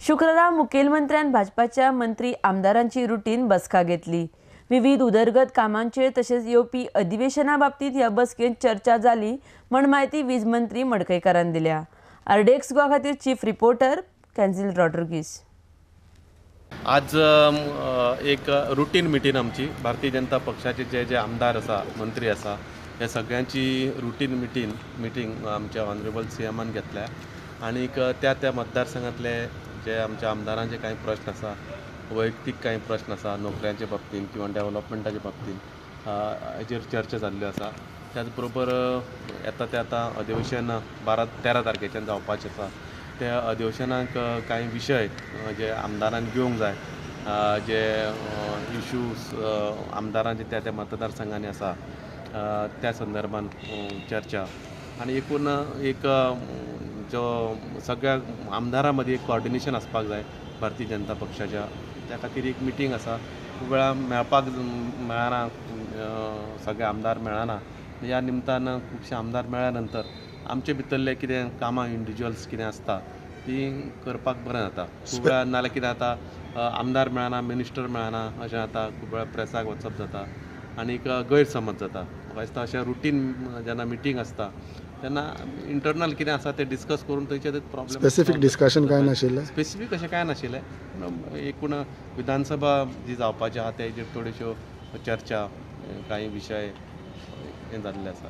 शुक्रवारा मुखेलमंत्र्यान भाजपाच्या मंत्री आमदारांची रुटीन बसका घेतली। विविध उदरगत कामांचेर तशेंच येवपी अधिवेशना बाबतीत ह्या बसकेंत चर्चा जाली म्हण माहिती वीज मंत्री मडकयकारान दिल्या। आरडेक्स गोवा खातीर चीफ रिपोर्टर कॅन्झिल रॉड्रिगीस। आज एक रुटीन मिटींग आमची भारतीय जनता पक्षाचे जे आमदार आसा मंत्री आसा हे सगळ्यांची रुटीन मिटींग आमच्या ऑनरेबल सीएमान घेतल्या आणि त्या मतदारसंघातले जे आमच्या आमदारांचे काही प्रश्न आसा, वैयक्तीक काही प्रश्न आसा नोकऱ्यांच्या बाबतींत किंवा डेव्हलपमेंटाच्या बाबतींत हेजेर चर्चा जाल्ल्यो आसा। त्याच बरोबर येता ते आतां अधिवेशन 12-13 तारखेच्यान जावपाचें आसा। त्या अधिवेशनाक काही विशय जे आमदारांनी घेवंक जाय, जे इश्यूज आमदारांचे त्या मतदारसंघांनी आसा त्या संदर्भान चर्चा आणि एकूण एक जो सगळ्या आमदारां मदीं एक कोऑर्डिनेशन आसपाक जाय भारतीय जनता पक्षाच्या, त्या खातीर एक मिटींग आसा। खूब वेळा मेळपाक मेळना, सगळे आमदार मेळना। ह्या निमतान खुबशे आमदार मेळ्ळ्या नंतर आमचे भितरले कितें कामां इंडिविज्युअल्स कितें आसता ती करपाक बरें जाता। खूब वेळा नाल्यार कितें जाता आमदार मेळना, मिनिस्टर मेळना अशें जाता, खूब वेळा प्रेसाक वचप जाता आनी गैरसमज जाता। म्हाका दिसता अशें रुटीन जेन्ना मिटींग आसता तेन्ना इंटरनल कितें आसा तें डिस्कस करून थंयचे प्रॉब्लेम स्पेसिफीक डिस्कशन काय नाशिल्लें, स्पेसिफीक अशें काय नाशिल्लें। एकूण विधानसभा जी जावपाची आहा तेजेर थोड्योश्यो चर्चा काही विशय हे जाल्ले आसा।